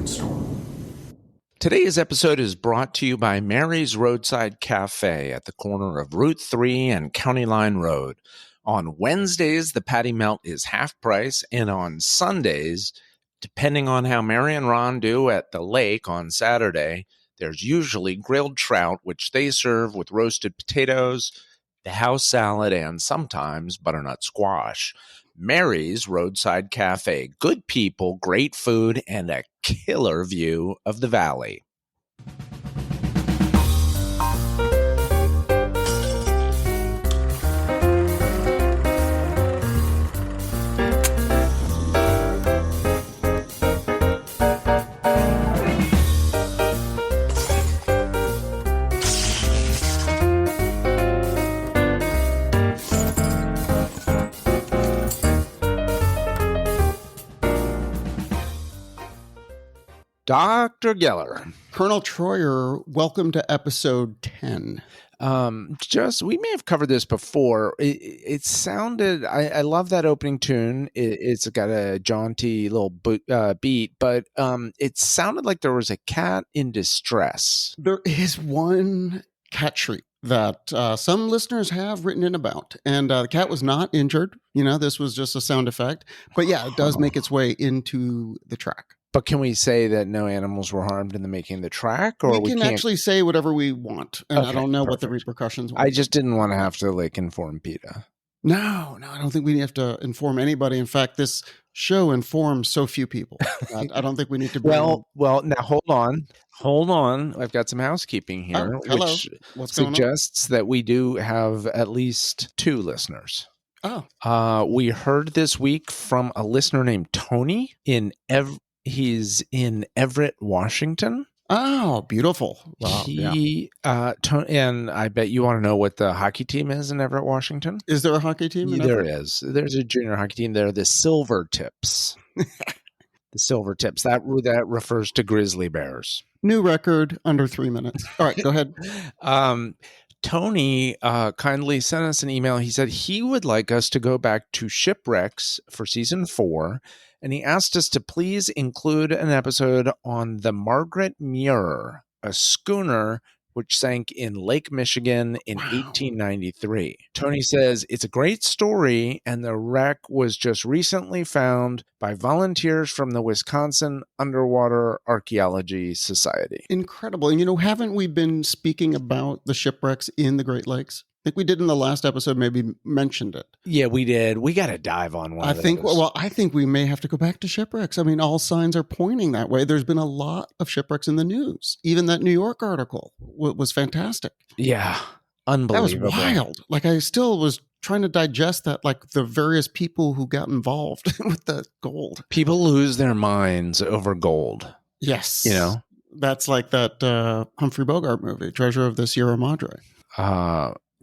food store. Today's episode is brought to you by Mary's Roadside Cafe at the corner of Route 3 and County Line Road. On Wednesdays, the patty melt is half price, and on Sundays, depending on how Mary and Ron do at the lake on Saturday, there's usually grilled trout, which they serve with roasted potatoes, the house salad, and sometimes butternut squash. Mary's Roadside Cafe. Good people, great food, and a killer view of the valley. Dr. Geller. Colonel Troyer, welcome to episode 10. We may have covered this before. It sounded, I love that opening tune. It's got a jaunty little beat, but it sounded like there was a cat in distress. There is one cat shriek that some listeners have written in about, and the cat was not injured. This was just a sound effect, but yeah, it does make its way into the track. But can we say that no animals were harmed in the making of the track? Or we can actually say whatever we want, and okay, I don't know what the repercussions were. I just didn't want to have to inform PETA. No, I don't think we have to inform anybody. In fact, this show informs so few people. I don't think we need to. Well, now hold on. I've got some housekeeping here, hello. Which suggests that we do have at least 2 listeners. Oh, we heard this week from a listener named Tony He's in Everett, Washington. Oh, beautiful. Wow. And I bet you want to know what the hockey team is in Everett, Washington. Is there a hockey team in Everett? There is. There's a junior hockey team there, the Silver Tips. The Silver Tips. That refers to grizzly bears. New record, under 3 minutes. All right, go ahead. Tony kindly sent us an email. He said he would like us to go back to Shipwrecks for season 4, and he asked us to please include an episode on the Margaret Muir, a schooner which sank in Lake Michigan in 1893. Tony says it's a great story, and the wreck was just recently found by volunteers from the Wisconsin Underwater Archaeology Society. Incredible. And haven't we been speaking about the shipwrecks in the Great Lakes? I think we did in the last episode, maybe mentioned it. Yeah, we did. We got to dive on one. I think we may have to go back to shipwrecks. I mean, all signs are pointing that way. There's been a lot of shipwrecks in the news. Even that New York article was fantastic. Yeah, unbelievable. That was wild. I still was trying to digest that, the various people who got involved with the gold. People lose their minds over gold. Yes. That's like that Humphrey Bogart movie, Treasure of the Sierra Madre.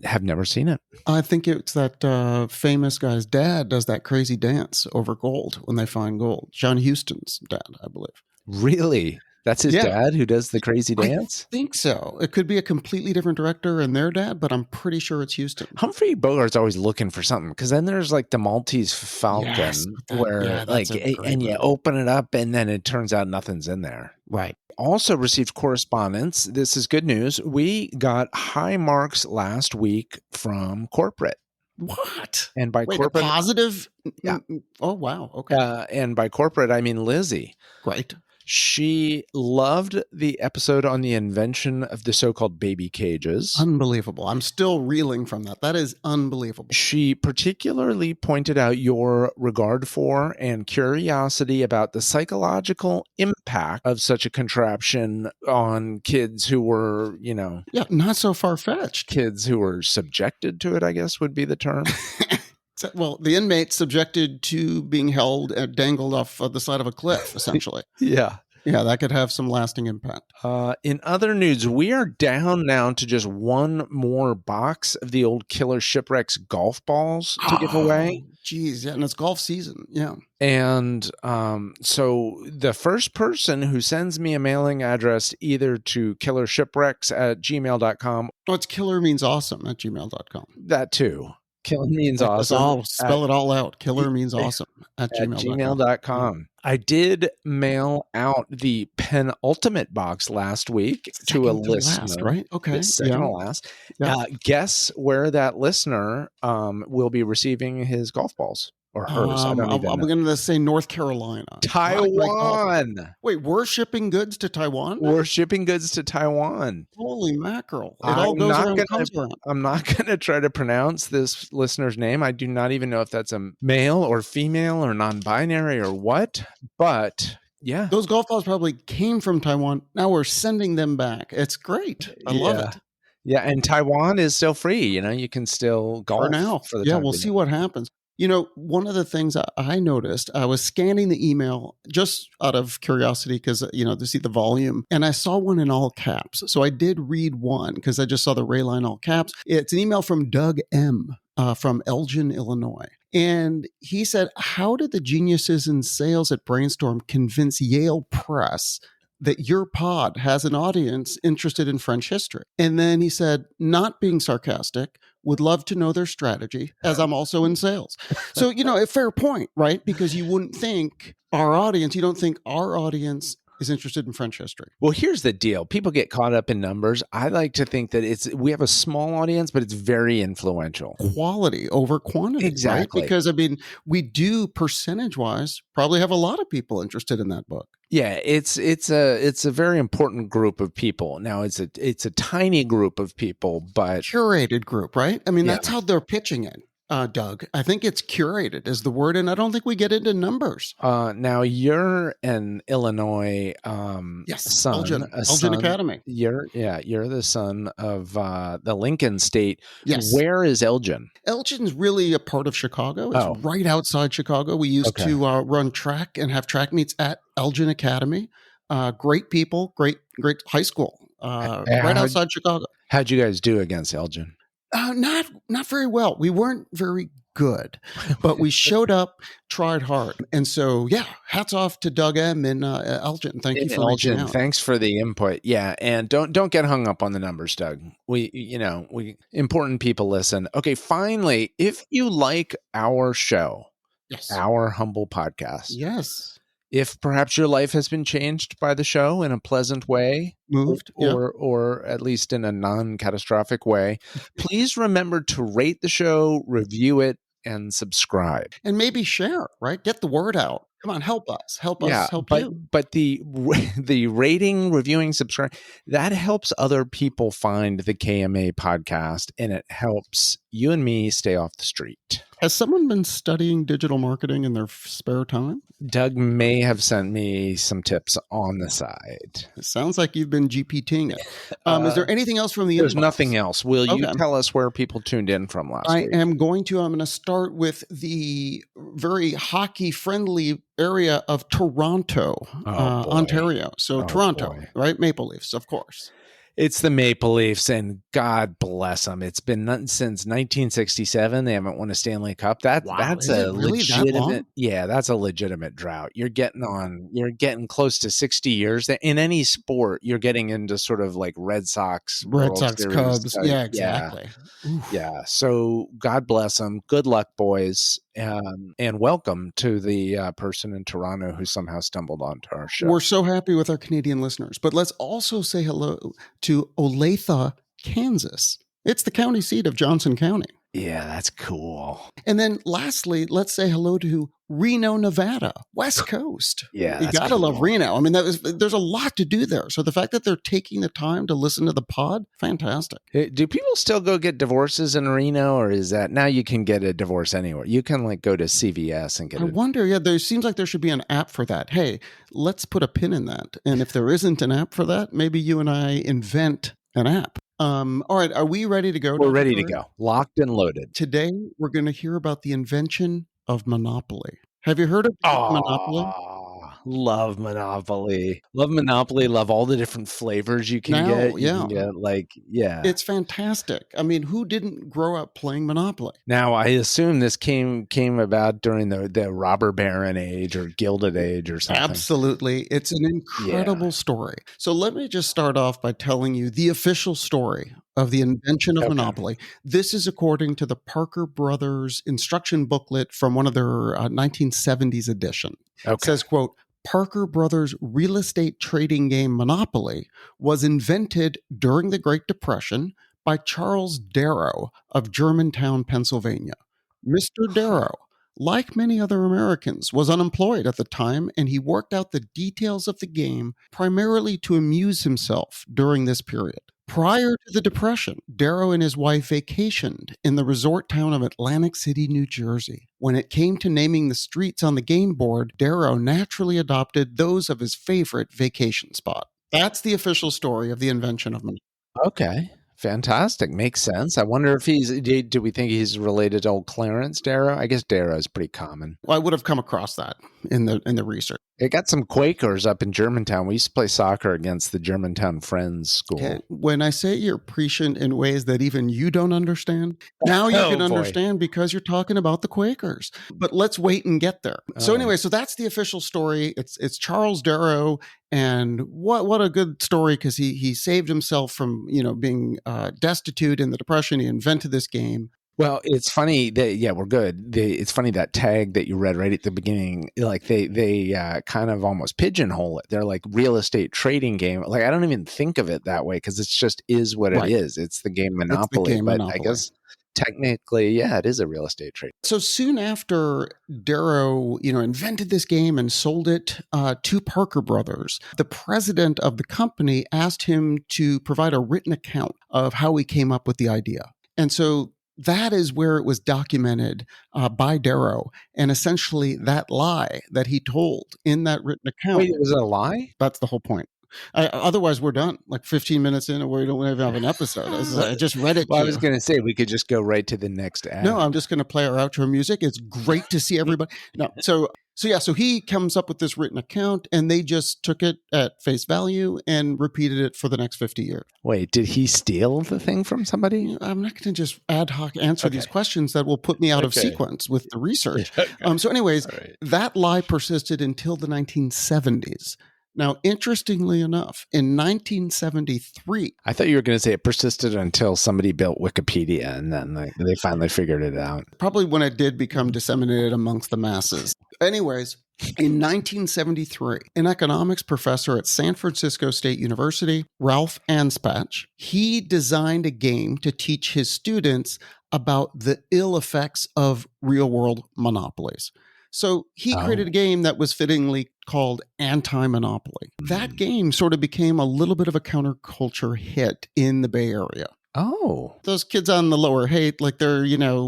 Have never seen it. I think it's that famous guy's dad does that crazy dance over gold when they find gold. John Huston's dad, I believe. Really? That's his dad who does the crazy dance? I think so. It could be a completely different director and their dad, but I'm pretty sure it's Huston. Humphrey Bogart's always looking for something, because then there's the Maltese Falcon, and you open it up and then it turns out nothing's in there. Right. Also received correspondence. This is good news. We got high marks last week from corporate. What? And by corporate, positive? Yeah. Oh, wow. Okay. And by corporate, I mean Lizzie. Right. She loved the episode on the invention of the so-called baby cages. Unbelievable. I'm still reeling from that. That is unbelievable. She particularly pointed out your regard for and curiosity about the psychological impact of such a contraption on kids who were, Yeah, not so far-fetched. Kids who were subjected to it, I guess would be the term. Well, the inmates subjected to being held and dangled off the side of a cliff, essentially. Yeah. Yeah, that could have some lasting impact. In other news, we are down now to just one more box of the old Killer Shipwrecks golf balls to give away. Geez, yeah, and it's golf season, yeah. And so the first person who sends me a mailing address either to killershipwrecks@gmail.com. Oh, it's killer means awesome at gmail.com. That too. Killer means Like this awesome all spell it all out. Killer means at awesome at gmail.com. gmail.com. I did mail out the penultimate box last week to a Second to last, listener. right? Okay. The second to last. Yeah. Guess where that listener will be receiving his golf balls or hers. I don't even I'm know. going to say North Carolina. Taiwan. Wait, we're shipping goods to Taiwan? We're shipping goods to Taiwan. Holy mackerel. It all goes around, comes around. I'm not going to try to pronounce this listener's name. I do not even know if that's a male or female or non-binary or what, but yeah. Those golf balls probably came from Taiwan. Now we're sending them back. It's great. I love it. Yeah, and Taiwan is still free. You can still golf for now. For the yeah, time we'll see what happens. One of the things I noticed, I was scanning the email just out of curiosity because, to see the volume, and I saw one in all caps. So I did read one because I just saw the Ray line all caps. It's an email from Doug M. From Elgin, Illinois. And he said, how did the geniuses in sales at Brainstorm convince Yale Press that your pod has an audience interested in French history? And then he said, not being sarcastic, would love to know their strategy, as I'm also in sales. So, a fair point, right? Because you wouldn't think you don't think our audience is interested in French history. Well, here's the deal. People get caught up in numbers. I like to think that we have a small audience, but it's very influential. Quality over quantity. Exactly. Right? Because, we do percentage-wise probably have a lot of people interested in that book. Yeah, it's a very important group of people. Now it's a tiny group of people, but curated group, right? That's how they're pitching it. Doug, I think it's curated is the word, and I don't think we get into numbers. Now you're an Illinois yes, son, Elgin Academy. You're the son of the Lincoln State. Yes. Where is Elgin? Elgin's really a part of Chicago. It's right outside Chicago. We used to run track and have track meets at Elgin Academy. Great people, great high school, right outside Chicago. How'd you guys do against Elgin? Not very well. We weren't very good, but we showed up, tried hard. And so, hats off to Doug M. and Elgin. Thank you for reaching out. Thanks for the input. Yeah, and don't get hung up on the numbers, Doug. We important people listen. Okay, finally, if you like our show, our humble podcast, yes. If perhaps your life has been changed by the show in a pleasant way, or at least in a non-catastrophic way, please remember to rate the show, review it, and subscribe. And maybe share, right? Get the word out. Come on, help us. Help you. But the rating, reviewing, subscribe, that helps other people find the KMA podcast, and it helps you and me stay off the street. Has someone been studying digital marketing in their spare time? Doug may have sent me some tips on the side. It sounds like you've been GPTing it. Is there anything else from the There's inbox? Nothing else. Will you tell us where people tuned in from last week? I'm going to start with the very hockey-friendly area of Toronto, Ontario. So Toronto, right? Maple Leafs, of course. It's the Maple Leafs, and God bless them. It's been since 1967. They haven't won a Stanley Cup. That's a legitimate. Yeah, that's a legitimate drought. You're getting close to 60 years. In any sport, you're getting into sort of like Red Sox, Cubs. Yeah, exactly. Yeah. So God bless them. Good luck, boys. And welcome to the person in Toronto who somehow stumbled onto our show. We're so happy with our Canadian listeners, but let's also say hello to Olathe, Kansas. It's the county seat of Johnson County. Yeah, that's cool. And then lastly, let's say hello to Reno, Nevada, West Coast. Yeah, you gotta love Reno. There's a lot to do there. So the fact that they're taking the time to listen to the pod, fantastic. Do people still go get divorces in Reno, or is that now you can get a divorce anywhere? You can go to CVS and get. I wonder. Yeah, there seems like there should be an app for that. Hey, let's put a pin in that. And if there isn't an app for that, maybe you and I invent an app. All right, are we ready to go? We're ready to go. Locked and loaded. Today, we're going to hear about the invention of Monopoly. Have you heard of Monopoly? Love Monopoly. Love Monopoly. Love all the different flavors you can get. You can get, It's fantastic. Who didn't grow up playing Monopoly? Now, I assume this came about during the robber baron age or gilded age or something. Absolutely. It's an incredible story. So let me just start off by telling you the official story of the invention of Okay. Monopoly. This is according to the Parker Brothers instruction booklet from one of their 1970s edition. It Okay. says, quote, Parker Brothers real estate trading game Monopoly was invented during the Great Depression by Charles Darrow of Germantown, Pennsylvania. Mr. Huh. Darrow, like many other Americans, was unemployed at the time, and he worked out the details of the game primarily to amuse himself during this period. Prior to the Depression, Darrow and his wife vacationed in the resort town of Atlantic City, New Jersey. When it came to naming the streets on the game board, Darrow naturally adopted those of his favorite vacation spot. That's the official story of the invention of Monopoly. Okay. Fantastic. Makes sense. I wonder if do we think he's related to old Clarence Darrow? I guess Darrow is pretty common. Well, I would have come across that in the research. It got some Quakers up in Germantown. We used to play soccer against the Germantown Friends School. Okay. When I say you're prescient in ways that even you don't understand, now you can boy. understand because you're talking about the Quakers. But let's wait and get there. So anyway, so that's the official story. It's Charles Darrow, and what a good story, because he saved himself from being destitute in the Depression. He invented this game. Well, it's funny that we're good. It's funny that tag that you read right at the beginning, like they kind of almost pigeonhole it. They're like real estate trading game. Like I don't even think of it that way because it's just is what Right. it is. It's the game Monopoly. It's the game but Monopoly. I guess technically, it is a real estate trade. So soon after Darrow, invented this game and sold it to Parker Brothers, the president of the company asked him to provide a written account of how he came up with the idea. And so that is where it was documented by Darrow. And essentially that lie that he told in that written account. Wait, was it a lie? That's the whole point. Otherwise, we're done. Like 15 minutes in, and we don't even have an episode. I just read it. Well, I was going to say we could just go right to the next ad. No, I'm just going to play our outro music. It's great to see everybody. No, so he comes up with this written account, and they just took it at face value and repeated it for the next 50 years. Wait, did he steal the thing from somebody? I'm not going to just ad hoc answer these questions that will put me out of sequence with the research. So anyways, that lie persisted until the 1970s. Now, interestingly enough, in 1973... I thought you were going to say it persisted until somebody built Wikipedia, and then they finally figured it out. Probably when it did become disseminated amongst the masses. Anyways, in 1973, an economics professor at San Francisco State University, Ralph Anspach, he designed a game to teach his students about the ill effects of real-world monopolies. So he created a game that was fittingly called Anti-Monopoly. That game sort of became a little bit of a counterculture hit in the Bay Area. Oh. Those kids on the lower hate, like they're,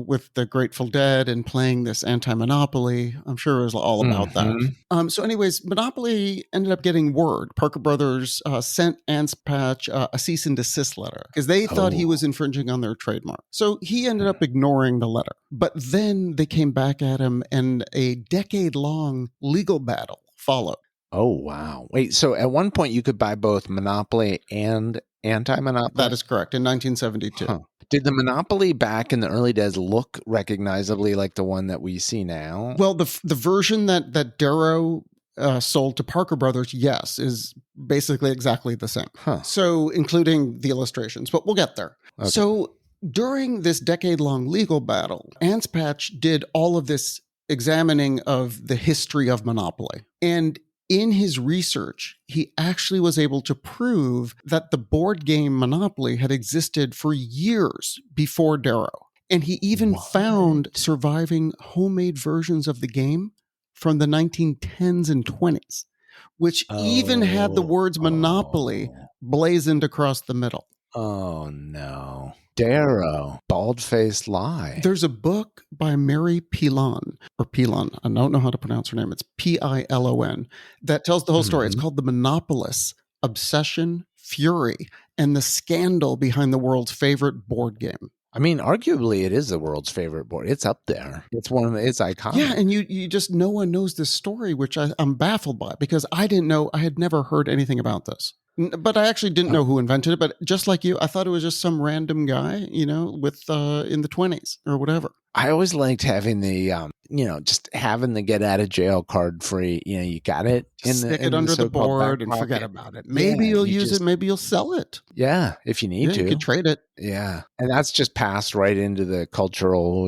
with the Grateful Dead and playing this Anti-Monopoly. I'm sure it was all about that. So anyways, Monopoly ended up getting word. Parker Brothers sent Anspach a cease and desist letter because they thought he was infringing on their trademark. So he ended up ignoring the letter. But then they came back at him, and a decade-long legal battle followed. Oh, wow. Wait, so at one point you could buy both Monopoly and Anti-Monopoly? That is correct, in 1972. Huh. Did the Monopoly back in the early days look recognizably like the one that we see now? Well, the version that Darrow sold to Parker Brothers, yes, is basically exactly the same. Huh. So including the illustrations, but we'll get there. Okay. So during this decade-long legal battle, Anspach did all of this examining of the history of Monopoly. And in his research, he actually was able to prove that the board game Monopoly had existed for years before Darrow. And he even found surviving homemade versions of the game from the 1910s and 20s, which even had the words Monopoly blazoned across the middle. Oh, no. Darrow, bald-faced lie. There's a book by Mary Pilon, I don't know how to pronounce her name. It's Pilon, that tells the whole story. It's called The Monopolists, Obsession, Fury, and the Scandal Behind the World's Favorite Board Game. I mean, arguably, it is the world's favorite board. It's up there. It's iconic. Yeah, and you just, no one knows this story, which I'm baffled by, because I didn't know, I had never heard anything about this. But I actually didn't Oh. know who invented it. But just like you, I thought it was just some random guy, with in the 20s or whatever. I always liked having the, just having the get out of jail card free. You got it Just stick it in the under the so-called back board and forget pocket. about it. Yeah, Maybe you'll you use it. just, Maybe you'll sell it. yeah, if you need Yeah, to. you could trade it. Yeah. And that's just passed right into the cultural,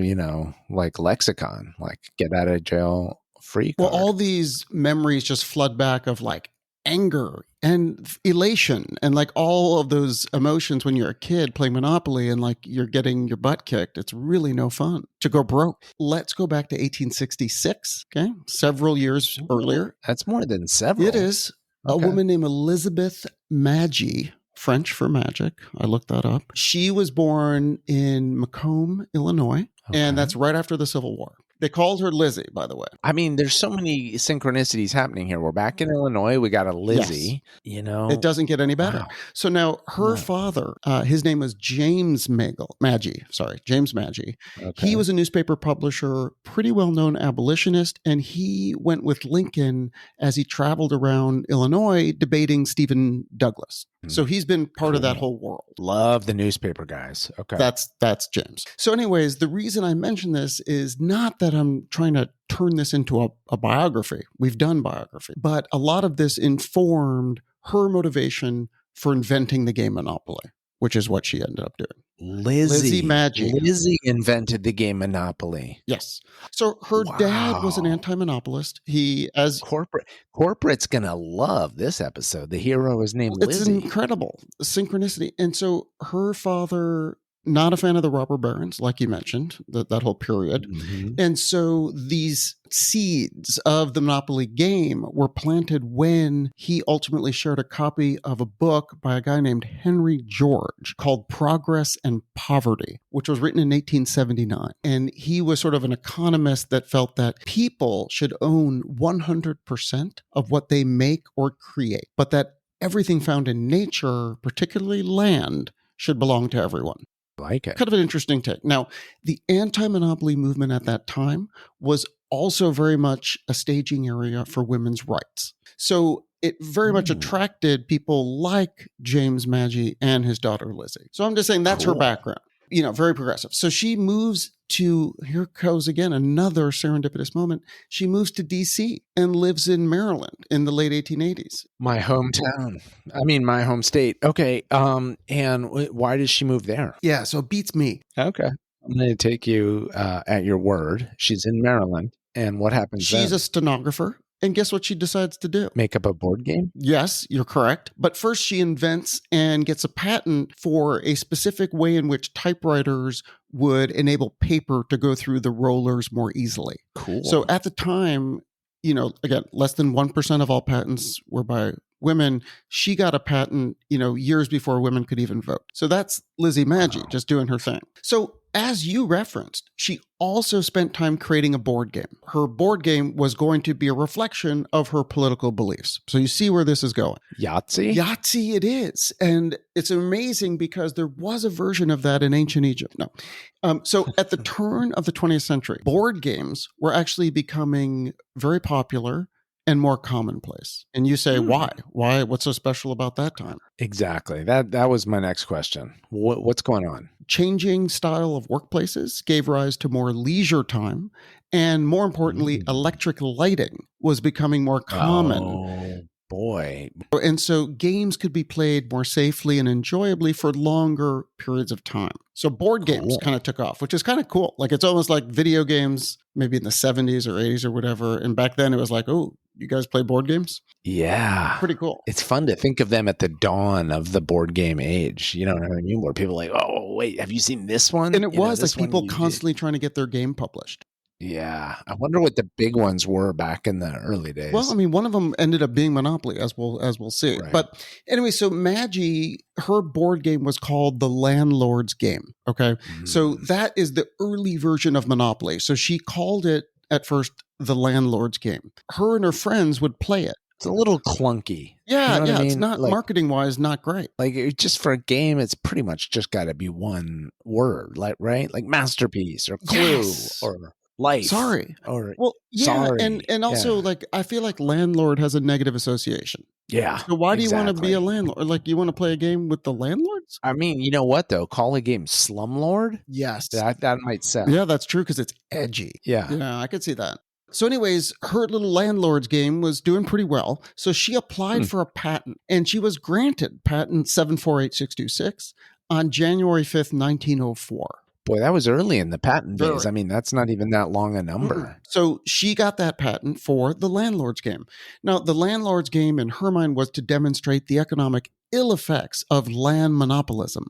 like lexicon, like get out of jail free Well, card. all these memories just flood back of like anger and elation and like all of those emotions when you're a kid playing Monopoly and like you're getting your butt kicked. It's really no fun to go broke. Let's go back to 1866. Okay. Several years earlier. That's more than several. It is a Okay. woman named Elizabeth Magee, French for magic. I looked that up. She was born in Macomb, Illinois, and that's right after the Civil War. They called her Lizzie, by the way. I mean, there's so many synchronicities happening here. We're back in Illinois. We got a Lizzie, It doesn't get any better. Wow. So now her No. father, his name was James Magee. James Magee. Okay. He was a newspaper publisher, pretty well-known abolitionist, and he went with Lincoln as he traveled around Illinois debating Stephen Douglas. So he's been part of that Cool. whole world. Love the newspaper guys. Okay. That's James. So anyways, the reason I mention this is not that I'm trying to turn this into a biography. We've done biography. But a lot of this informed her motivation for inventing the game Monopoly, which is what she ended up doing. Lizzie Magee. Lizzie invented the game Monopoly. Yes. So her dad was an Wow. anti-monopolist. He, as Corporate's gonna love this episode. The hero is named it's Lizzie. incredible synchronicity. And so her father, not a fan of the robber barons, like you mentioned, that whole period. Mhm. And so these seeds of the Monopoly game were planted when he ultimately shared a copy of a book by a guy named Henry George called Progress and Poverty, which was written in 1879. And he was sort of an economist that felt that people should own 100% of what they make or create, but that everything found in nature, particularly land, should belong to everyone. Like it. Kind of an interesting take. Now, the anti-monopoly movement at that time was also very much a staging area for women's rights. So it very much attracted people like James Magee and his daughter Lizzie. So I'm just saying that's her Cool. background. Very progressive. So she moves to, here goes again, another serendipitous moment. She moves to DC and lives in Maryland in the late 1880s. My hometown. I mean, my home state. Okay. And why did she move there? Yeah, so it beats me. Okay. I'm going to take you at your word. She's in Maryland. And what happens She's then? a stenographer. And guess what she decides to do? Make up a board game? Yes, you're correct. But first, she invents and gets a patent for a specific way in which typewriters would enable paper to go through the rollers more easily. Cool. So at the time, again, less than 1% of all patents were by women. She got a patent, years before women could even vote. So that's Lizzie Magee just doing her thing. So as you referenced, she also spent time creating a board game. Her board game was going to be a reflection of her political beliefs. So you see where this is going. Yahtzee? Yahtzee it is. And it's amazing because there was a version of that in ancient Egypt. No. So at the turn of the 20th century, board games were actually becoming very popular and more commonplace. And you say, why? Why? What's so special about that time? Exactly. That was my next question. What's going on? Changing style of workplaces gave rise to more leisure time. And more importantly, electric lighting was becoming more common. Oh, boy. And so games could be played more safely and enjoyably for longer periods of time. So board games kind of took off, which is kind of cool. Like it's almost like video games, maybe in the 70s or 80s or whatever. And back then it was like, oh, you guys play board games? Yeah. Pretty cool. It's fun to think of them at the dawn of the board game age. You know what I mean? Where people are like, oh, wait, have you seen this one? And it was like this one people you did. constantly trying to get their game published. Yeah. I wonder what the big ones were back in the early days. Well, I mean, one of them ended up being Monopoly, as we'll see. Right. But anyway, so Magee, her board game was called the Landlord's Game. Okay. So that is the early version of Monopoly. So she called it at first the Landlord's Game. Her and her friends would play it. It's a little clunky. Yeah, You know what I it's mean? not Like- marketing wise, not great. Like just for a game, it's pretty much just got to be one word, like right, like masterpiece or clue Yes. or Life. Sorry. Or Well, yeah, sorry. and also Yeah. like I feel like landlord has a negative association. Yeah, So why do you want to be a exactly. landlord? Like you want to play a game with the landlords? I mean, you know what though? Call a game Slumlord? Yes. That might sell. Yeah, that's true because it's edgy. Yeah. Yeah, I could see that. So, anyways, her little landlord's game was doing pretty well. So she applied for a patent and she was granted patent 748626 on January 5th, 1904. Boy, that was early in the patent days. Very. I mean, that's not even that long a number. So she got that patent for the landlord's game. Now, the landlord's game in her mind was to demonstrate the economic ill effects of land monopolism.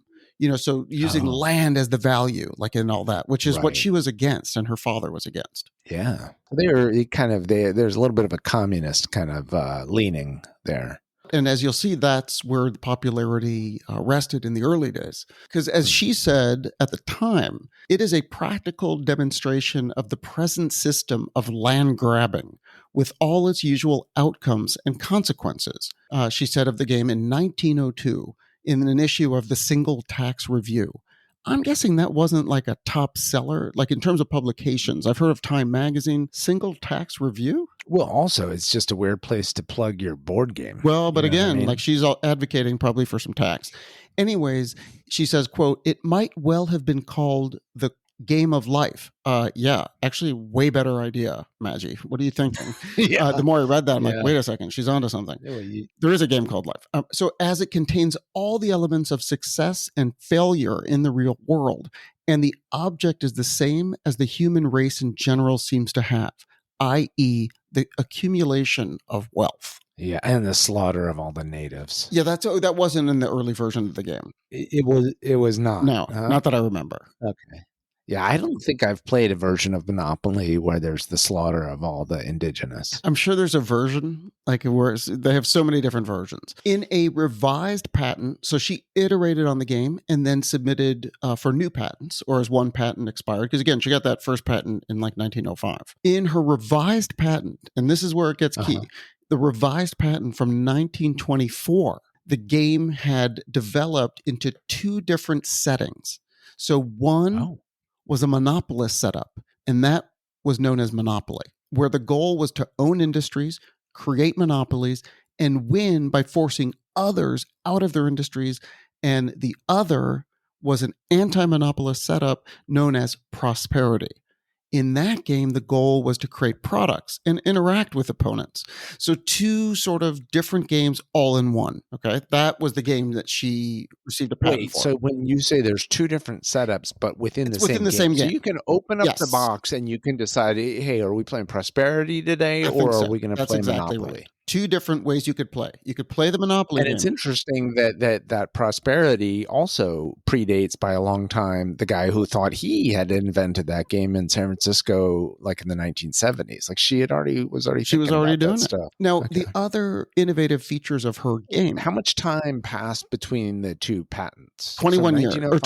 So using Oh. land as the value, like in all that, which is what Right. she was against and her father was against. Yeah. There's a little bit of a communist kind of leaning there. And as you'll see, that's where the popularity rested in the early days. Because as she said at the time, it is a practical demonstration of the present system of land grabbing with all its usual outcomes and consequences. She said of the game in 1902 in an issue of the Single Tax Review. I'm guessing that wasn't like a top seller, like in terms of publications. I've heard of Time Magazine, Single Tax Review. Well, also, it's just a weird place to plug your board game. Well, but You know what I again, mean? like she's advocating probably for some tax. Anyways, she says, quote, it might well have been called the game of life. Yeah, actually way better idea, Maggie. What are you thinking? Yeah. The more I read that, I'm Yeah. like, wait a second, she's onto something. Yeah, well, There is a game called life. So as it contains all the elements of success and failure in the real world, and the object is the same as the human race in general seems to have, i.e., the accumulation of wealth. yeah, and the slaughter of all the natives. Yeah, that wasn't in the early version of the game. It was not. No, huh? not that I remember. Okay. Yeah, I don't think I've played a version of Monopoly where there's the slaughter of all the indigenous. I'm sure there's a version, like where they have so many different versions. In a revised patent, so she iterated on the game and then submitted for new patents, or as one patent expired, because again, she got that first patent in like 1905. In her revised patent, and this is where it gets key, the revised patent from 1924, the game had developed into two different settings. So one was a monopolist setup, and that was known as Monopoly, where the goal was to own industries, create monopolies, and win by forcing others out of their industries. And the other was an anti-monopolist setup known as Prosperity. In that game, the goal was to create products and interact with opponents. So two sort of different games all in one. Okay. That was the game that she received a patent for. So when you say there's two different setups, but within the same game, so you can open up the box and you can decide, hey, are we playing Prosperity today, or are we going to play Monopoly? Right. Two different ways you could play. You could play the Monopoly and game. It's interesting that Prosperity also predates by a long time the guy who thought he had invented that game in San Francisco, like in the 1970s. Like she was already doing stuff. It. Now, the other innovative features of her game. How much time passed between the two patents? 21 years, or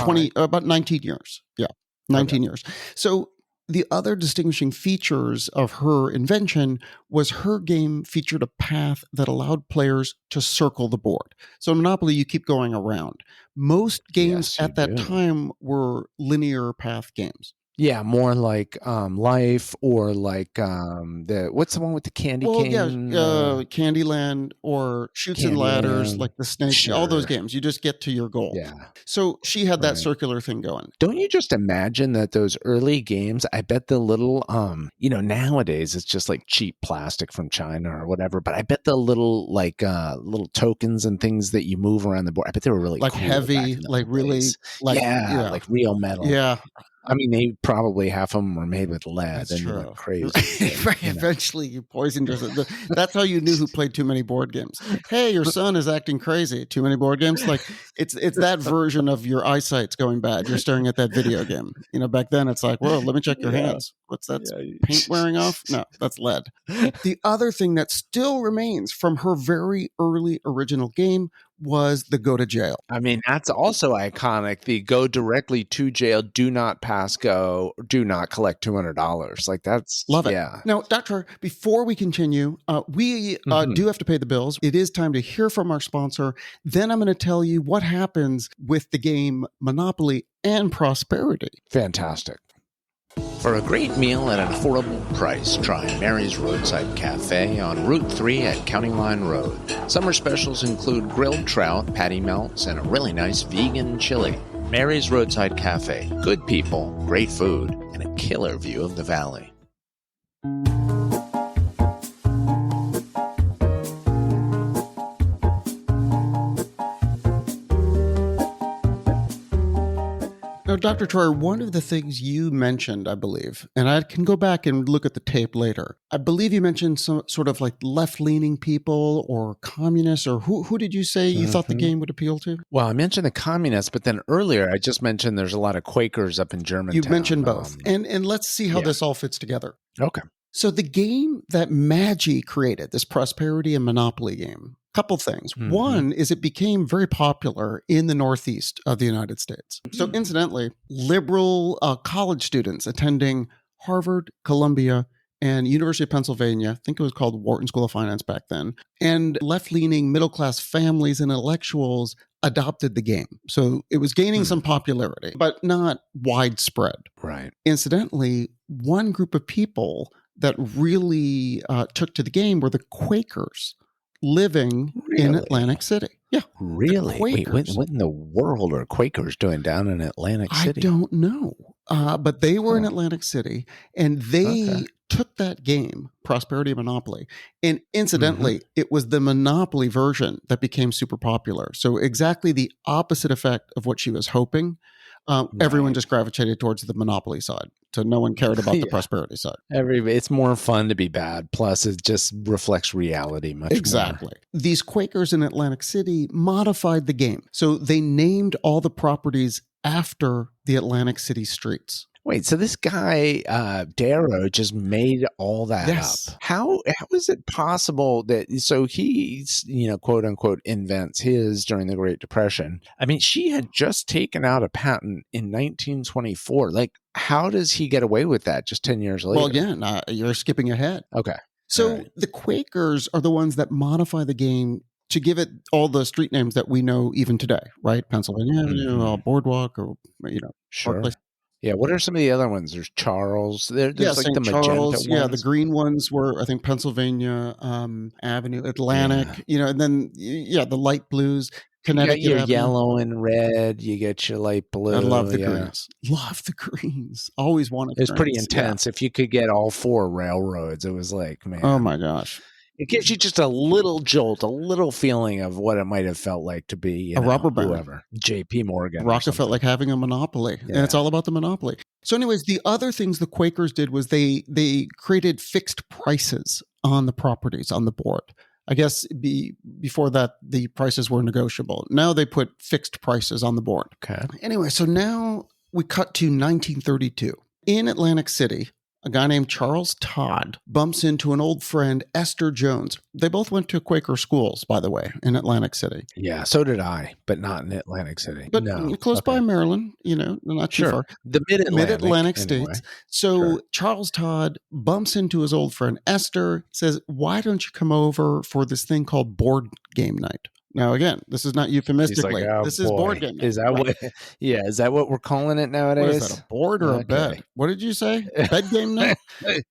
about 19 years. Yeah, 19 years. So the other distinguishing features of her invention was her game featured a path that allowed players to circle the board. So in Monopoly, you keep going around. Most games at that time were linear path games. Yeah, more like Life, or like what's the one with the candy cane? Yeah, Candyland, or Chutes and Ladders, like the Snake, all those games. You just get to your goal. Yeah. So she had that circular thing going. Don't you just imagine that those early games, I bet the little, nowadays it's just like cheap plastic from China or whatever, but I bet the little little tokens and things that you move around the board, I bet they were really like cool heavy, like really, like like real metal. Yeah. I mean, they probably half of them were made with lead. That's and true. You went crazy. Eventually, you poisoned yourself. That's how you knew who played too many board games. Hey, your son is acting crazy. Too many board games. Like it's that version of your eyesight's going bad. You're staring at that video game. Back then it's like, well, let me check your hands. What's that? Paint wearing off? No, that's lead. The other thing that still remains from her very early original game was the go to jail. I mean, that's also iconic. The go directly to jail, do not pass go, do not collect $200. Like that's love it. Yeah. Now, Doctor, before we continue, we do have to pay the bills. It is time to hear from our sponsor. Then I'm going to tell you what happens with the game Monopoly and Prosperity. Fantastic. For a great meal at an affordable price, try Mary's Roadside Cafe on Route 3 at County Line Road. Summer specials include grilled trout, patty melts, and a really nice vegan chili. Mary's Roadside Cafe. Good people, great food, and a killer view of the valley. Now, Dr. Troyer, one of the things you mentioned, I believe, and I can go back and look at the tape later. I believe you mentioned some sort of like left-leaning people or communists, or who did you say you thought the game would appeal to? Well, I mentioned the communists, but then earlier I just mentioned there's a lot of Quakers up in Germantown. You mentioned both. And let's see how this all fits together. Okay. So the game that Maggi created, this prosperity and monopoly game, couple things. One is it became very popular in the Northeast of the United States. So incidentally, liberal college students attending Harvard, Columbia, and University of Pennsylvania, I think it was called Wharton School of Finance back then, and left-leaning middle-class families and intellectuals adopted the game. So it was gaining some popularity, but not widespread. Right. Incidentally, one group of people that really took to the game were the Quakers living in Atlantic City. Yeah. Really? Wait, what in the world are Quakers doing down in Atlantic City? I don't know. But they were in Atlantic City, and they took that game, Prosperity and Monopoly, and incidentally, it was the Monopoly version that became super popular. So exactly the opposite effect of what she was hoping. Everyone just gravitated towards the Monopoly side. So no one cared about the prosperity side. It's more fun to be bad. Plus, it just reflects reality much more. These Quakers in Atlantic City modified the game. So they named all the properties after the Atlantic City streets. Wait, so this guy, Darrow, just made all that up. How is it possible that, so he's, quote unquote, invents his during the Great Depression. I mean, she had just taken out a patent in 1924. Like, how does he get away with that just 10 years later? Well, again, you're skipping ahead. Okay. So the Quakers are the ones that modify the game to give it all the street names that we know even today, right? Pennsylvania Avenue, Boardwalk, or, Sure. Park. Yeah, what are some of the other ones? There's Charles. There's like St. the magenta Charles. ones. Yeah, the green ones were, I think, Pennsylvania Avenue, Atlantic. And then the light blues, Connecticut. You got your Avenue. Yellow and red. You get your light blue. I love the greens. Love the greens. Always wanted. It was pretty intense. If you could get all four railroads, it was like, man. Oh my gosh. It gives you just a little jolt, a little feeling of what it might have felt like to be a robber baron. Whoever. J.P. Morgan. Rocket felt like having a monopoly. And it's all about the monopoly. So anyways, the other things the Quakers did was they created fixed prices on the properties on the board. I guess before that, the prices were negotiable. Now they put fixed prices on the board. Okay. Anyway, so now we cut to 1932. In Atlantic City, a guy named Charles Todd bumps into an old friend, Esther Jones. They both went to Quaker schools, by the way, in Atlantic City. Yeah, so did I, but not in Atlantic City. But close by Maryland, not too far. The Mid-Atlantic states. Anyway. So Charles Todd bumps into his old friend, Esther, says, why don't you come over for this thing called board game night? Now, again, this is not euphemistically. This is board game night. Is that what? Yeah, is that what we're calling it nowadays? What is that, a board or a bed? What did you say? Bed game night?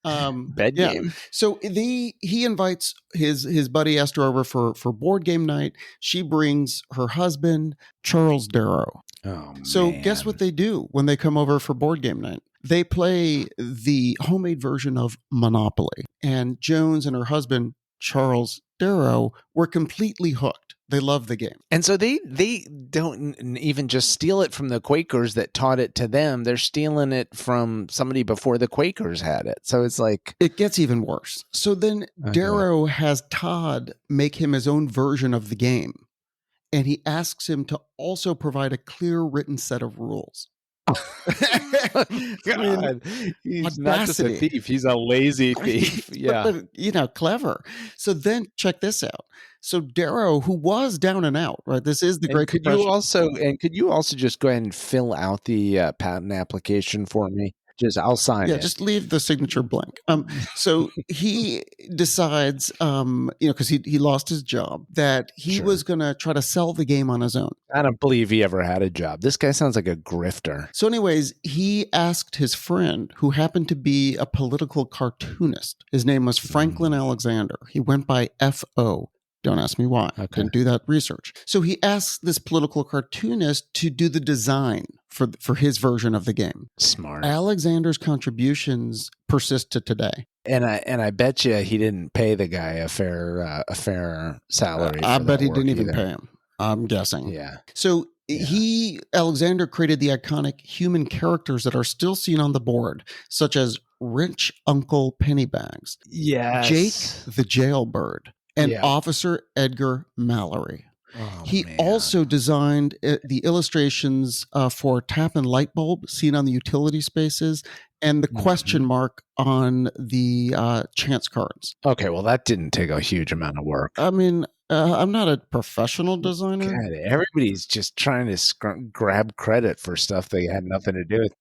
Bed game. So he invites his buddy Esther over for board game night. She brings her husband, Charles Darrow. Oh, so guess what they do when they come over for board game night? They play the homemade version of Monopoly. And Jones and her husband, Charles Darrow, were completely hooked. They love the game. And so they don't even just steal it from the Quakers that taught it to them. They're stealing it from somebody before the Quakers had it. So it's like... It gets even worse. So then Darrow has Todd make him his own version of the game. And he asks him to also provide a clear written set of rules. God, he's not just a thief, he's a lazy thief. Yeah. But, clever. So then check this out. So Darrow, who was down and out, right? This is the Great Depression. Could you also just go ahead and fill out the patent application for me? I'll sign Yeah, it. just leave the signature blank. So he decides, because he lost his job, that he Sure. was going to try to sell the game on his own. I don't believe he ever had a job. This guy sounds like a grifter. So, anyways, he asked his friend, who happened to be a political cartoonist. His name was Franklin Alexander. He went by F.O. Don't ask me why. Okay. Didn't do that research. So he asked this political cartoonist to do the design for his version of the game. Smart. Alexander's contributions persist to today. And I bet you he didn't pay the guy a fair salary. I for bet that he work didn't even either. pay him. I'm guessing. Yeah. So Alexander created the iconic human characters that are still seen on the board, such as Rich Uncle Pennybags, Yes. Jake the Jailbird, and Yeah. Officer Edgar Mallory. Oh, He man. also designed the illustrations for tap and light bulb seen on the utility spaces and the question mark on the chance cards. Okay, well, that didn't take a huge amount of work. I mean, I'm not a professional designer. God, everybody's just trying to grab credit for stuff they had nothing to do with.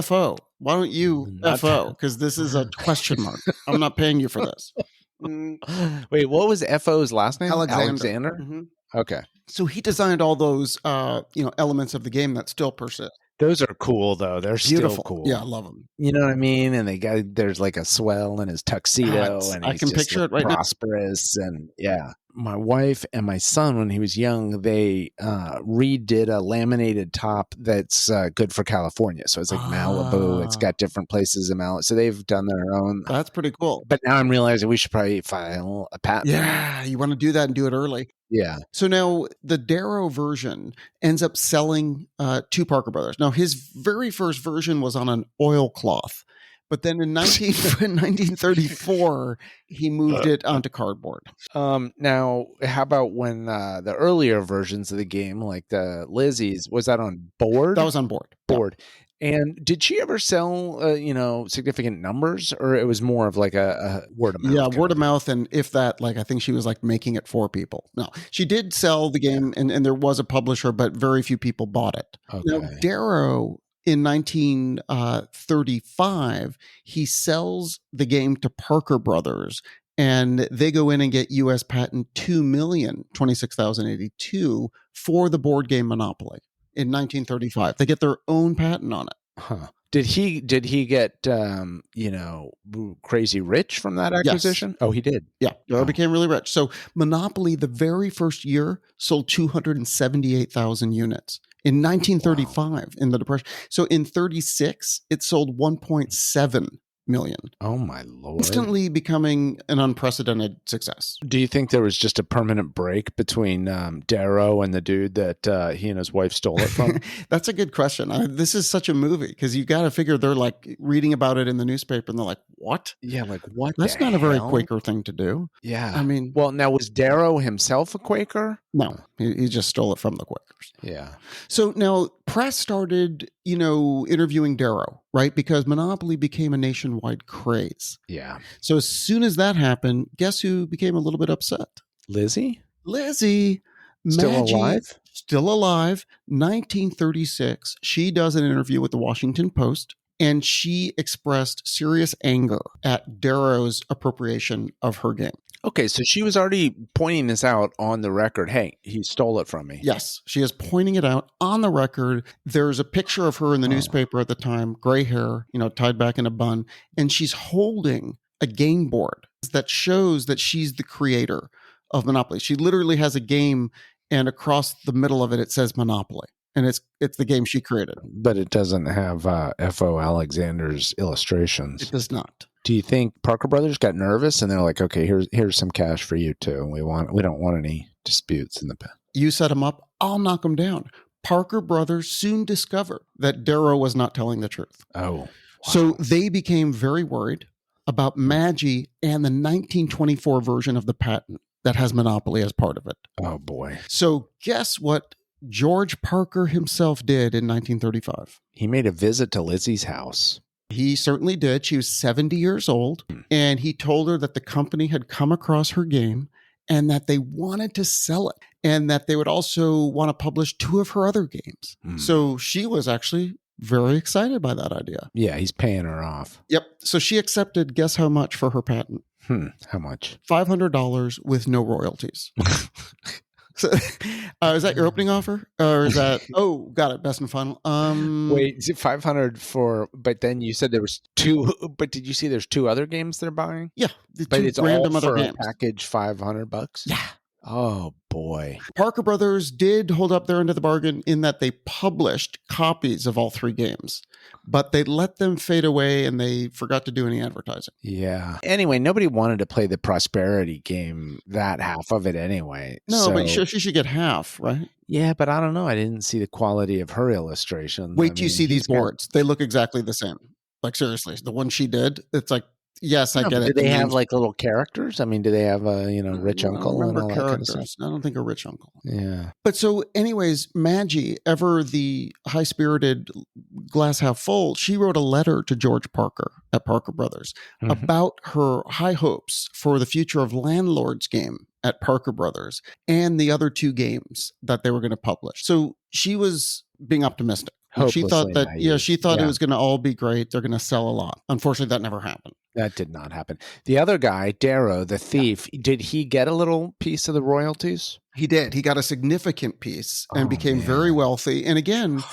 FO. Why don't you Not- FO? Because this is a question mark. I'm not paying you for this. Wait, what was FO's last name? Alexander. Mhm. Okay. So he designed all those, elements of the game that still persist. Those are cool, though. They're Beautiful. still cool. Yeah, I love them. You know what I mean? And there's like a swell in his tuxedo, and I he's can just picture it right now. prosperous, and yeah. My wife and my son, when he was young, they redid a laminated top that's good for California. So it's like Malibu. It's got different places in Malibu. So they've done their own. That's pretty cool. But now I'm realizing we should probably file a patent. Yeah, you want to do that and do it early. Yeah. So now the Darrow version ends up selling to Parker Brothers. Now his very first version was on an oilcloth, but then in 1934 he moved it onto cardboard. Now, how about when the earlier versions of the game, like the Lizzie's, was that on board? That was on board. Board. Yeah. And did she ever sell, significant numbers, or it was more of like a word of mouth? Yeah, word of mouth, and if that, I think she was making it for people. No, she did sell the game, and there was a publisher, but very few people bought it. Okay. Now, Darrow, in 1935, he sells the game to Parker Brothers, and they go in and get U.S. patent 2,026,082 for the board game Monopoly. In 1935, they get their own patent on it. Huh. Did he get crazy rich from that acquisition? Yes. Oh, he did. Yeah, he became really rich. So Monopoly, the very first year, sold 278,000 units. In 1935, in the Depression. So in 36, it sold 1.7 million. Oh my Lord. Instantly becoming an unprecedented success. Do you think there was just a permanent break between Darrow and the dude that he and his wife stole it from? That's a good question. This is such a movie because you got to figure they're reading about it in the newspaper and they're like, what? Yeah, what? That's not a very Quaker thing to do. Yeah. I mean, well, now was Darrow himself a Quaker? No, he just stole it from the Quakers. Yeah. So now press started, interviewing Darrow, right? Because Monopoly became a nationwide craze. Yeah. So as soon as that happened, guess who became a little bit upset? Lizzie? Lizzie. Still Maggie, alive? Still alive. 1936, she does an interview with the Washington Post, and she expressed serious anger at Darrow's appropriation of her game. Okay, so she was already pointing this out on the record. Hey, he stole it from me. Yes, she is pointing it out on the record. There's a picture of her in the newspaper at the time, gray hair, tied back in a bun, and she's holding a game board that shows that she's the creator of Monopoly. She literally has a game, and across the middle of it, it says Monopoly. And it's the game she created. But it doesn't have F.O. Alexander's illustrations. It does not. Do you think Parker Brothers got nervous and they're like, okay, here's some cash for you too. We don't want any disputes in the past. You set them up, I'll knock them down. Parker Brothers soon discovered that Darrow was not telling the truth. Oh. Wow. So they became very worried about Maggie and the 1924 version of the patent that has Monopoly as part of it. Oh boy. So guess what George Parker himself did in 1935? He made a visit to Lizzie's house. He certainly did. She was 70 years old, and he told her that the company had come across her game and that they wanted to sell it and that they would also want to publish 2 of her other games. So she was actually very excited by that idea. Yeah, he's paying her off. Yep. So she accepted, guess how much for her patent? How much? $500 with no royalties. So, is that your opening offer, or is that? Oh, got it. Best and final. Wait, is it 500 for? But then you said there was two. But did you see there's two other games they're buying? Yeah, the But two it's random all other for games. a package $500. Yeah. Oh boy. Parker Brothers did hold up their end of the bargain in that they published copies of all three games, but they let them fade away and they forgot to do any advertising. Yeah. Anyway, nobody wanted to play the prosperity game, that half of it anyway. No, but she should get half, right? Yeah, but I don't know. I didn't see the quality of her illustration. Wait till you see these boards. They look exactly the same. Like, seriously, the one she did, it's like, yes, I get it. Do they have like little characters? I mean, do they have a rich uncle and all that kind of stuff? I don't think a rich uncle. Yeah. But so, anyways, Maggie, ever the high-spirited glass half full, she wrote a letter to George Parker at Parker Brothers about her high hopes for the future of Landlord's Game at Parker Brothers and the other two games that they were going to publish. So she was being optimistic. She thought that, it was going to all be great. They're going to sell a lot. Unfortunately, that never happened. That did not happen. The other guy, Darrow, the thief, did he get a little piece of the royalties? He did. He got a significant piece and became very wealthy. And again,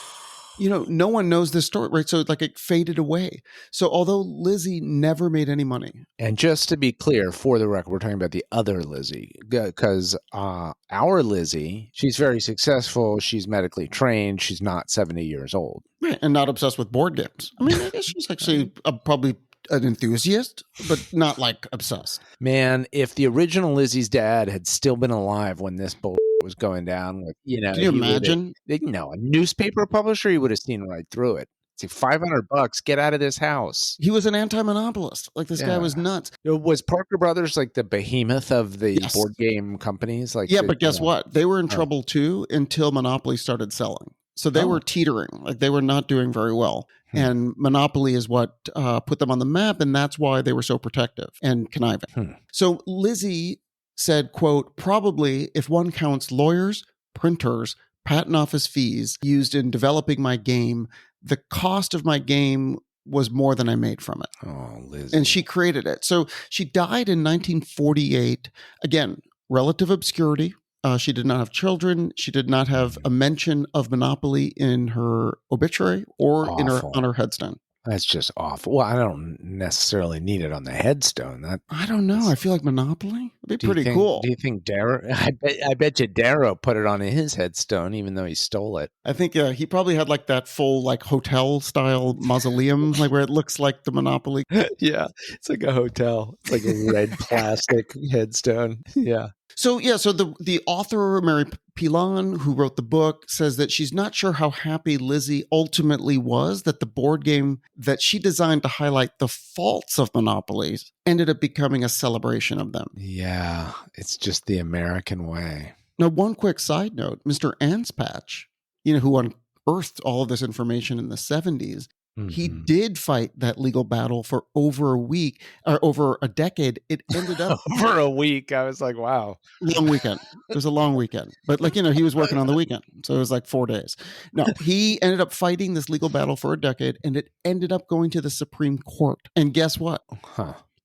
no one knows this story, right? So like it faded away. So although Lizzie never made any money. And just to be clear, for the record, we're talking about the other Lizzie, because our Lizzie, she's very successful. She's medically trained. She's not 70 years old. Right. And not obsessed with board games. I mean, I guess she's actually probably an enthusiast, but not like obsessed. Man, if the original Lizzie's dad had still been alive when this bull was going down, with can you imagine? A newspaper publisher, he would have seen right through it. It's like $500, get out of this house. He was an anti-monopolist. Like this guy was nuts. Was Parker Brothers like the behemoth of the board game companies? Like, but guess what? They were in trouble too until Monopoly started selling. So they were teetering, like they were not doing very well. And Monopoly is what put them on the map, and that's why they were so protective and conniving. So Lizzie said, quote, probably if one counts lawyers, printers, patent office fees used in developing my game, the cost of my game was more than I made from it. Oh, Lizzie. And she created it. So she died in 1948. Again, relative obscurity. She did not have children. She did not have a mention of Monopoly in her obituary or on her headstone. That's just awful. Well, I don't necessarily need it on the headstone. I don't know. I feel like Monopoly would be pretty cool. Do you think Darrow? I bet you Darrow put it on his headstone, even though he stole it. I think he probably had like that full like hotel style mausoleum, like where it looks like the Monopoly. Yeah, it's like a hotel. It's like a red plastic headstone. Yeah. So the author, Mary Pilon, who wrote the book, says that she's not sure how happy Lizzie ultimately was that the board game that she designed to highlight the faults of monopolies ended up becoming a celebration of them. Yeah, it's just the American way. Now, one quick side note, Mr. Anspatch, who unearthed all of this information in the 70s, he did fight that legal battle for over a week or over a decade. It ended up over a week. I was like, wow. Long weekend. It was a long weekend. But he was working on the weekend. So it was like 4 days. No, he ended up fighting this legal battle for a decade and it ended up going to the Supreme Court. And guess what?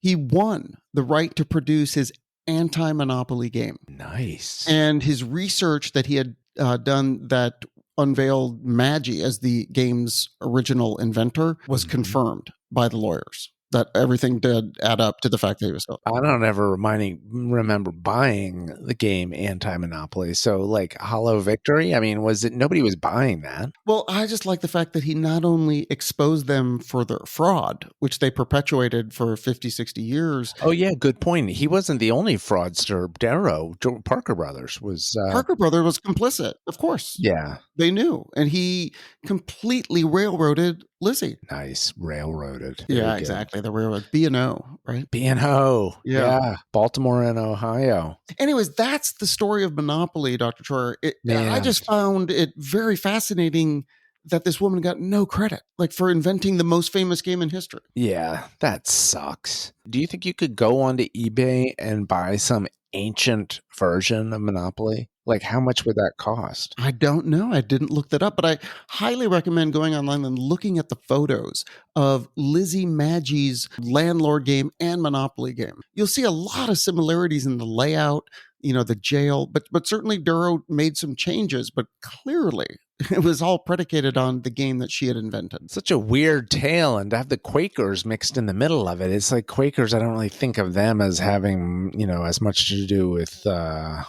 He won the right to produce his anti-monopoly game. Nice. And his research that he had done that unveiled Maggie as the game's original inventor was confirmed by the lawyers. That everything did add up to the fact that he was still. I don't ever remember buying the game Anti-Monopoly. So like Hollow Victory, I mean, nobody was buying that? Well, I just like the fact that he not only exposed them for their fraud, which they perpetuated for 50, 60 years. Oh yeah, good point. He wasn't the only fraudster. Darrow, Parker Brothers was... Parker Brothers was complicit, of course. Yeah. They knew. And he completely railroaded Lizzie. Nice. Railroaded. Yeah, exactly. The railroad. B&O, right? B&O. Yeah. Baltimore and Ohio. Anyways, that's the story of Monopoly, Dr. Troyer. I just found it very fascinating that this woman got no credit, like for inventing the most famous game in history. Yeah, that sucks. Do you think you could go onto eBay and buy some ancient version of Monopoly? Like, how much would that cost? I don't know. I didn't look that up, but I highly recommend going online and looking at the photos of Lizzie Maggie's landlord game and Monopoly game. You'll see a lot of similarities in the layout, the jail, but certainly Duro made some changes, but clearly it was all predicated on the game that she had invented. Such a weird tale, and to have the Quakers mixed in the middle of it. It's like Quakers, I don't really think of them as having, as much to do with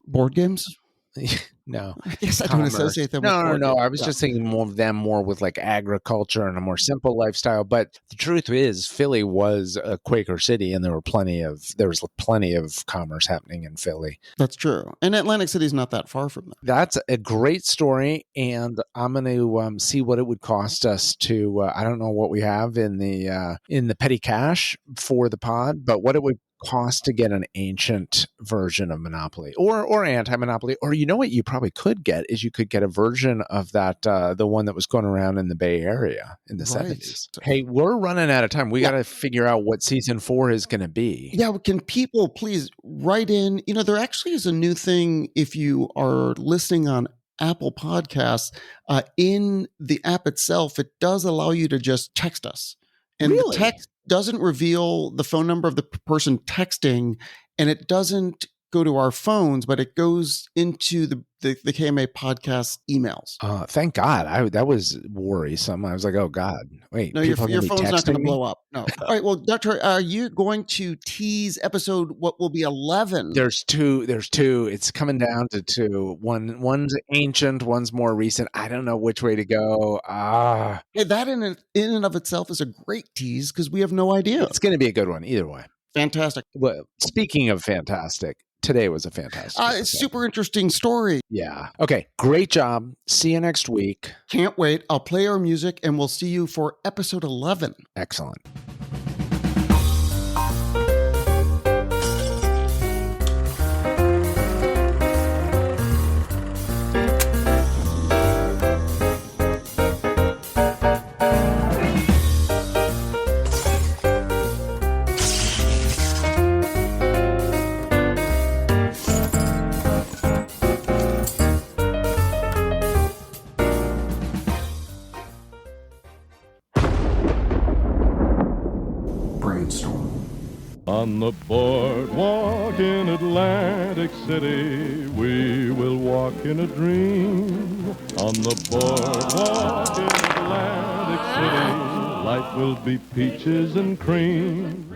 board games. No, I guess I don't associate them with board no. games. I was just thinking more of them more with like agriculture and a more simple lifestyle. But the truth is, Philly was a Quaker city, and there was plenty of commerce happening in Philly. That's true, and Atlantic City's not that far from there. That's a great story, and I'm going to see what it would cost us to. I don't know what we have in the petty cash for the pod, but what it would cost to get an ancient version of Monopoly or anti-Monopoly, or what you probably could get is you could get a version of that the one that was going around in the Bay Area in the 70s. Hey, we're running out of time. We got to figure out what season 4 is going to be. Yeah, can people please write in? There actually is a new thing if you are listening on Apple Podcasts. In the app itself, it does allow you to just text us. And really? The text doesn't reveal the phone number of the person texting, and it doesn't go to our phones, but it goes into the KMA podcast emails. Thank God. That was worrisome. I was like, oh God, wait. No, your phone's not going to blow up. No. All right. Well, Doctor, are you going to tease episode what will be 11? There's two. It's coming down to two. One's ancient, one's more recent. I don't know which way to go. Hey, that in and of itself is a great tease because we have no idea. It's going to be a good one either way. Fantastic. Well, speaking of fantastic, today was a fantastic it's super interesting story. Yeah. Okay. Great job. See you next week. Can't wait. I'll play our music and we'll see you for episode 11. Excellent. On the boardwalk in Atlantic City, we will walk in a dream. On the boardwalk in Atlantic City, life will be peaches and cream.